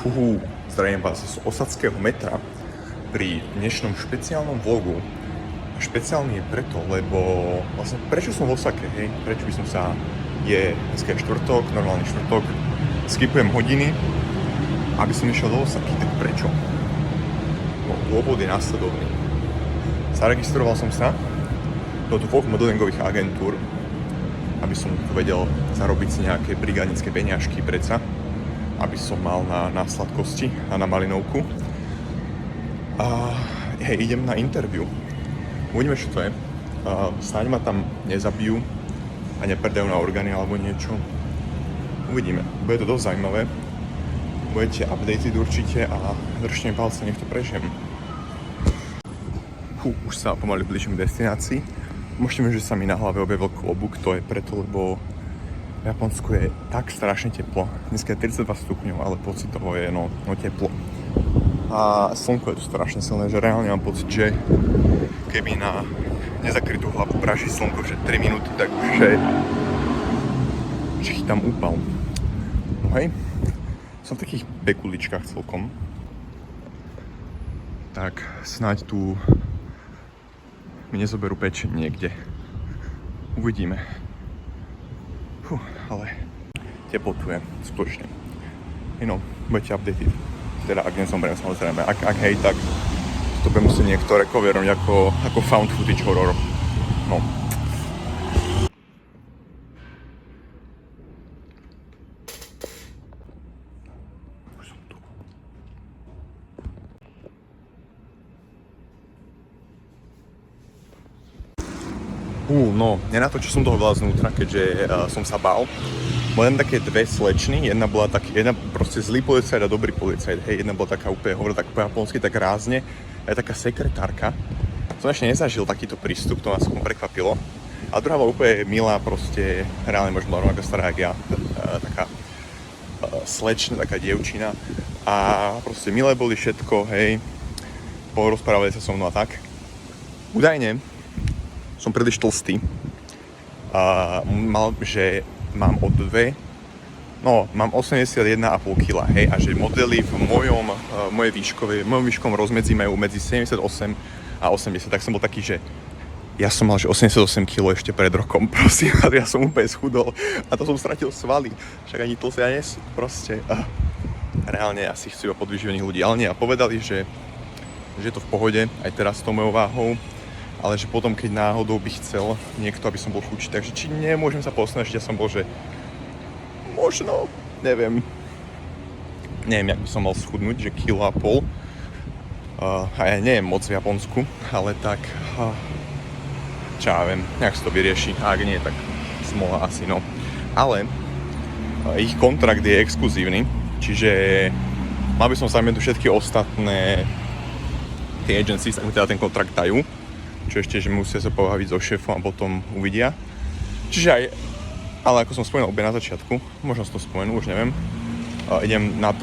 Zdravím vás z osadského metra pri dnešnom špeciálnom vlogu. Špeciálny je preto, lebo vlastne prečo som v Osake, hej? Prečo by som sa... dneska je štvrtok, normálny štvrtok, skipujem hodiny, aby som išiel do Osaky, tak prečo? No, dôvod je následovný. Zaregistroval som sa do dvoch modelingových agentúr, aby som tu vedel zarobiť si nejaké brigádnické peňažky predsa, aby som mal na sladkosti a na malinovku. A idem na interview. Uvidíme, čo to je. Snáď ma tam nezabijú a nepredajú na orgány alebo niečo. Uvidíme. Bude to dosť zaujímavé. Budete updated určite a držte mi palce, nech to prežijem. Už sa pomaly blížim k destinácii. Môžete mi, že sa mi na hlave objavil klobúk. To je preto, lebo v Japonsku je tak strašne teplo. Dneska je 32 stupňov, ale pocit toho je no teplo. A slnko je tu strašne silné, že reálne mám pocit, že keby na nezakrytú hlavu praší slnko, že 3 minúty, tak už že chytám úpal. No hej, som v takých bekuličkách celkom. Tak snáď tu mi nezoberú pečeň niekde. Uvidíme. Ale teplo tu je, skutočne. Budete updated. Teda ak nezomriem, samozrejme. Ak hej, tak to bude musieť niekto recoverovať ako found footage horror. No. Už som tu. No, nenatočil som toho veľa znútra, keďže som sa bál. Len také dve slečny, jedna proste zlý policajt a dobrý policajt, hej, jedna bola taká úplne, hovorila tak po japonsky, tak rázne, aj taká sekretárka. Som ešte nezažil takýto prístup, to ma celkom prekvapilo. A druhá bola úplne milá, proste, reálne možno bola rovnako stará, jak ja, taká slečna, taká dievčina. A proste milé boli všetko, hej, porozprávali sa so mnou a tak. Údajne som príliš tlstý. Mám 81,5 kg, hej, a že modely v mojom výškovom rozmedzi majú medzi 78 a 80, tak som bol taký, že ja som mal, že 88 kg ešte pred rokom, prosím, a ja som úplne schudol a to som stratil svaly, však ani tlstia nie sú, proste, reálne asi chcú iba podvyživených ľudí, ale nie, a povedali, že je to v pohode, aj teraz s tou mojou váhou, ale že potom, keď náhodou by chcel niekto, aby som bol chudší, takže či nemôžem sa posnažiť, ja som bol, že možno, neviem, jak by som mal schudnúť, že 1,5 kg. A ja neviem moc v Japonsku, ale tak, čo ja viem, nejak sa to vyrieši, a ak nie, tak smola asi, no. Ale ich kontrakt je exkluzívny, čiže mal by som zaujímať všetky ostatné tie agencies, tak mi teda ten kontrakt dajú. Čo ešte, že musia sa pobaviť so šéfom a potom uvidia. Čiže aj, ale ako som spomenul obe na začiatku, možno som to spomenul, už neviem, idem na 2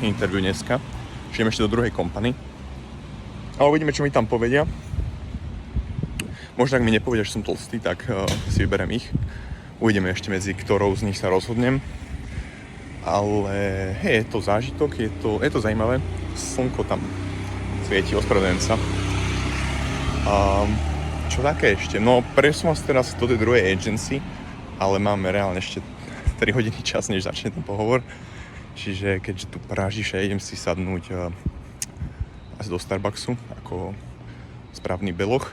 interview dneska, čiže idem ešte do druhej kompany. A uvidíme, čo mi tam povedia. Možno ak mi nepovedia, že som tlstý, tak si vyberiem ich. Uvidíme ešte medzi ktorou z nich sa rozhodnem. Ale hej, je to zážitok, je to zaujímavé. Slnko tam svieti, ospravedlňujem sa. Čo také ešte? No, presunul som teraz do tej druhej agency, ale máme reálne ešte 3 hodiny čas, než začne ten pohovor. Čiže keďže tu prážiš, idem si sadnúť asi do Starbucksu, ako správny beloch.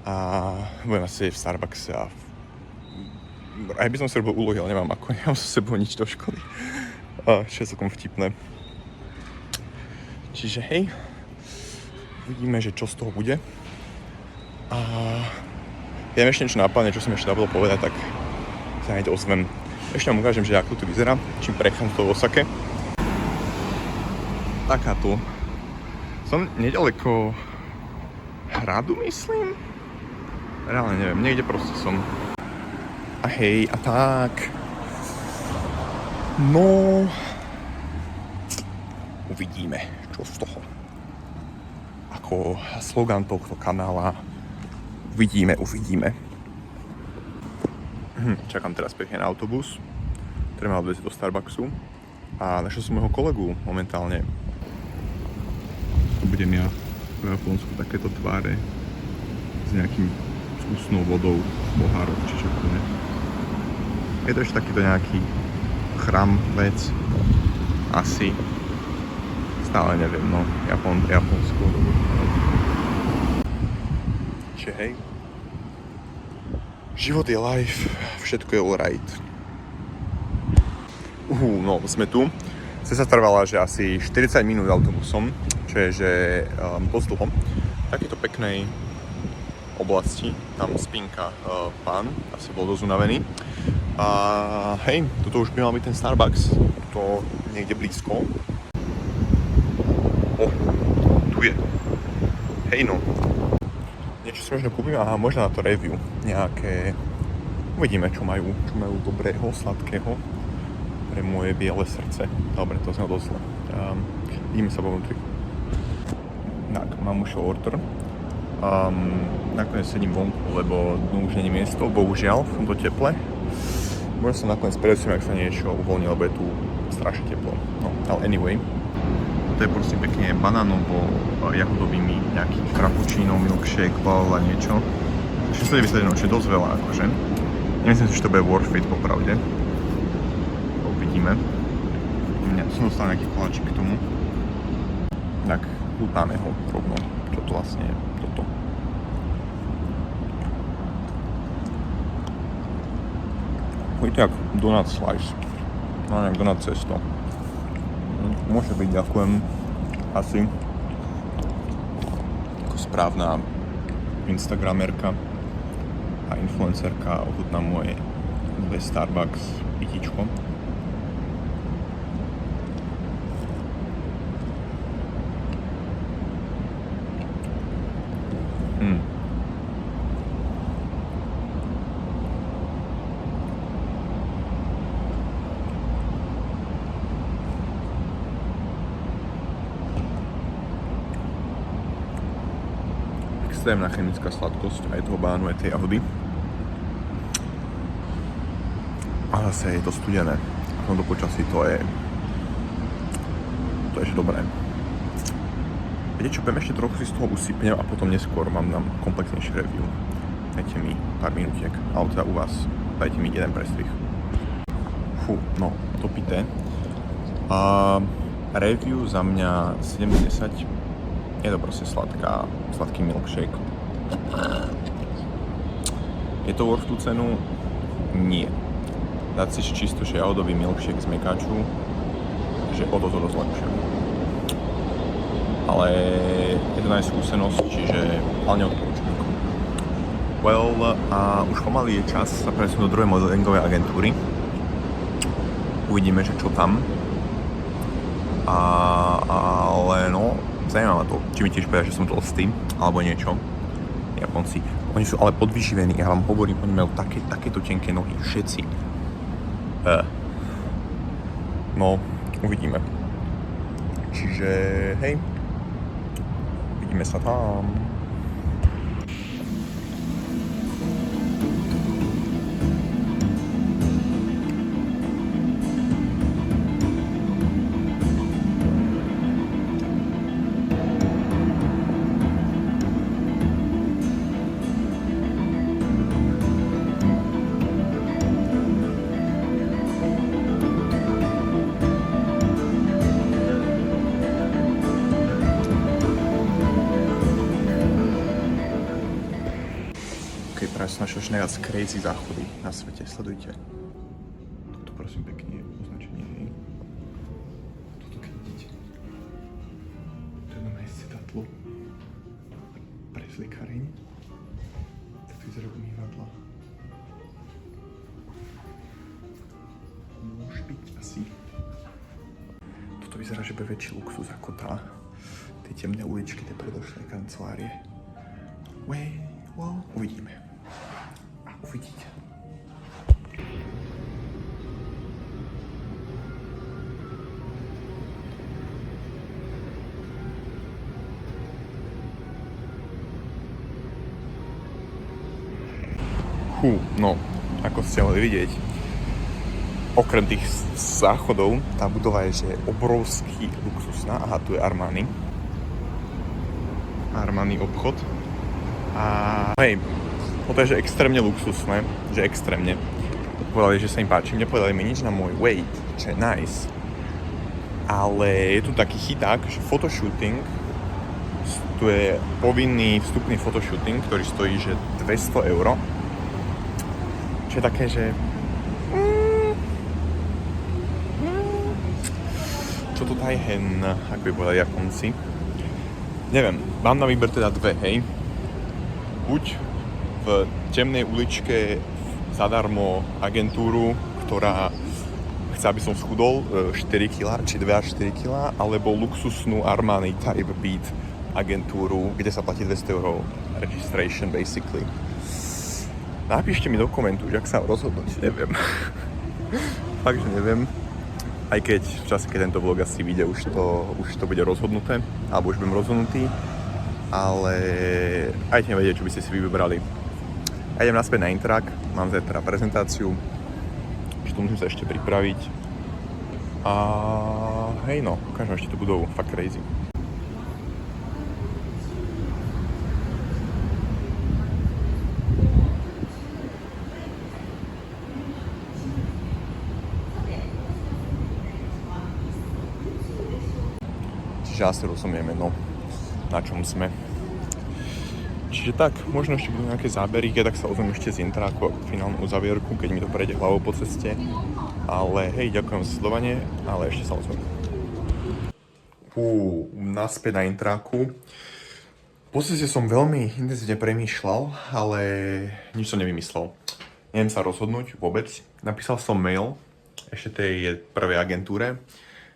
A budem asi v Starbuckse a aj by som si robil úlohy, ale nemám so sebou nič do školy. Čo je celkom vtipné. Čiže hej, uvidíme, že čo z toho bude. A ja ešte niečo napadne, čo som ešte zabudol povedať, tak sa hneď ozvem. Ešte vám ukážem, že ako tu vyzerá, čím prechádzam to v Osake. Taká tu. Som nedaleko hradu, myslím? Reálne neviem, niekde proste som. A hej, a tak. No... Uvidíme, čo z toho. Ako slogan tohto kanála uvidíme. Čakám teraz pekne na autobus, ktorý mal odviezť do Starbucksu. A A našiel som môjho kolegu momentálne. Budem ja v Japonsku takéto tváre s nejakým ústnou vodou, pohárov, či čo to je. Je to ešte takýto nejaký chrám, vec. Asi. Stále neviem, no. Japonsko. Čiže hej. Život je life, všetko je alright. No, sme tu. Cesta trvala, že asi 40 minút autobusom, čo je, že dosť dlho. Takéto peknej oblasti, tam spinka pán, asi bol dosť unavený. A hej, toto už by mal byť ten Starbucks, to niekde blízko. Tu je. Hej no. Niečo si možno kúpim, aha, možno na to review. Nejaké, uvidíme čo majú dobrého, sladkého. Pre moje biele srdce. Dobre, to znamená dosť zle. Ideme sa vo vnútri. Tak, mám už order. Nakoniec sedím vonku, lebo už nie je miesto, bohužiaľ, v tomto teple. Možno sa nakoniec predstavím, ak sa niečo uvoľní, lebo je tu strašne teplo. No, ale anyway. To je prosím pekne banánovo-jahodovými nejaký frappuccino, milkshake, blablabla niečo. 690, čo je dosť veľa, akože. Nemyslím si, že to bude worth it, popravde. Uvidíme. Ja som dostal nejaký koláčik k tomu. Tak, chutnáme ho rovno. Čo to vlastne je? Toto. Je to jak donut slice. No, jak donut cesto. Môže byť, ďakujem. Asi. Ako správna instagramerka a influencerka ochutná moje Starbucks pitičko. Extrémna chemická sladkosť aj toho banánu, aj tej jahody. A zase je to studené. V tomto počasí to je ešte dobré. Viete čo, poviem ešte trochu si z toho usypnem a potom neskôr mám komplexnejšie review. Dajte mi pár minútiek, ale teda u vás dajte mi jeden prestrih. Fú, no, topité. Review za mňa 7/10. Je to proste sladký milkshake. Je to worth tú cenu? Nie. Dať si čisto, že jahodový milkshake z Mekaču, že o to lepšie. Ale je to skúsenosť, čiže ale neodporúčam. Well, a už pomaly je čas sa presunúť do druhej modelingovej agentúry. Uvidíme, že čo tam. Ale no, zaujímavé to, či mi tiež povedia, že som tlstý, alebo niečo. Japonci. Oni sú ale podvyživení, ja vám hovorím, oni majú takéto tenké nohy, všetci. No, uvidíme. Čiže, hej, vidíme sa tam. Práve som našiel najviac crazy záchody na svete. Sledujte. Toto prosím pekne je označenie, hej. Toto keď vidíte. To je na majste tatlo. Pre zlikareň. Tak to vyzerá umývadla. Môže byť asi. Toto vyzerá, že bude väčší luxus ako tie temné uličky, tie predošlé kancelárie. Well, uvidíme. Uvidíte. No, ako ste mohli vidieť, okrem tých záchodov, tá budova je, že obrovský luxusná. Aha, tu je Armani. Armani obchod. A hej, to je, že extrémne luxusné, že extrémne. Povedali, že sa im páči, nepovedali mi nič na môj weight, čo je nice. Ale je tu taký chyták, že photoshooting, tu je povinný vstupný photoshooting, ktorý stojí, že 200 €. Čo je také, že čo to taj hen, ak by povedali Japonci. Neviem, mám na výber teda dve, hej. Buď v temnej uličke zadarmo agentúru, ktorá chce, aby som schudol 4 kg, či 2 až 4 kg, alebo luxusnú Armani Type Beat agentúru, kde sa platí 200 € registration, basically. Napíšte mi do komentu, že ak sa rozhodnúť, neviem. Fakt, že neviem. Aj keď v čase, keď tento vlog asi vyjde, už to bude rozhodnuté, alebo už budem rozhodnutý. Ale ajte nevedieť, čo by ste si vybrali. Ja idem naspäť na Interact, mám zajtra prezentáciu, že to musím sa ešte pripraviť. A hej no, ukážem ešte tú budovu, fakt crazy. Čiže asi rozumieme, no, na čom sme. Čiže tak, možno ešte budú nejaké zábery, keď tak sa ozvem ešte z Interactu ako finálnu uzavierku, keď mi to prejde hlavou po ceste. Ale hej, ďakujem za sledovanie, ale ešte sa ozvem. Naspäť na Interactu. Po ceste som veľmi intenzívne premýšľal, ale nič som nevymyslel. Neviem sa rozhodnúť vôbec. Napísal som mail ešte tej prvej agentúre,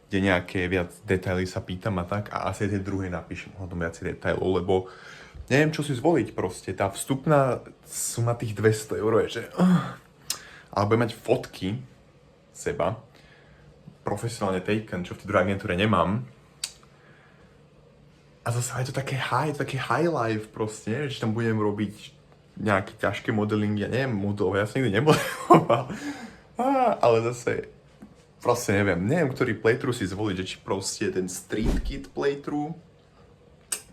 kde nejaké viac detaily sa pýtam a tak, a asi tej druhej napíšem o tom viac detailov, lebo neviem, čo si zvoliť proste. Tá vstupná suma tých 200 € je, že ale budem mať fotky seba, profesionálne taken, čo v tej druhej agentúre nemám. A zase je to také high life proste, že tam budem robiť nejaké ťažké modeling, ja neviem, modelové, ja som nikdy nemodeloval. Ale zase proste neviem, ktorý playthrough si zvoliť, že či proste ten street kid playthrough,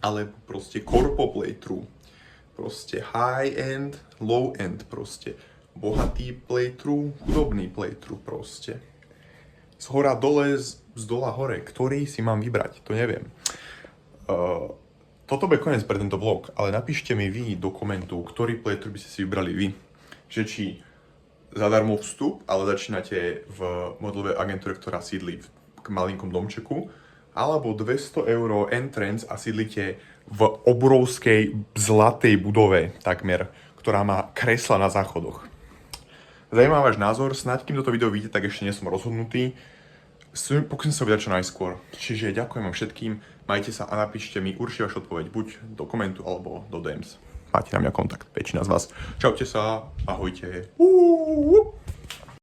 ale proste corpo playthrough, proste high end, low end proste, bohatý playthrough, chudobný playthrough proste. Z hora dole, z dola hore, ktorý si mám vybrať, to neviem. Toto bude koniec pre tento vlog, ale napíšte mi vy do komentu, ktorý playthrough by ste si vybrali vy. Že či zadarmo vstup, ale začínate v modelovej agentúre, ktorá sídli v malinkom domčeku, alebo 200 € entrance a sídlite v obrovskej zlatej budove takmer, ktorá má kresla na záchodoch. Zajímavý váš názor, snáď kým toto video vidíte, tak ešte nie som rozhodnutý. Pokúsim sa vydať čo najskôr. Čiže ďakujem vám všetkým, majte sa a napíšte mi určite vašu odpoveď buď do komentu alebo do DMs. Máte na mňa kontakt, väčšina z vás. Čaute sa, ahojte.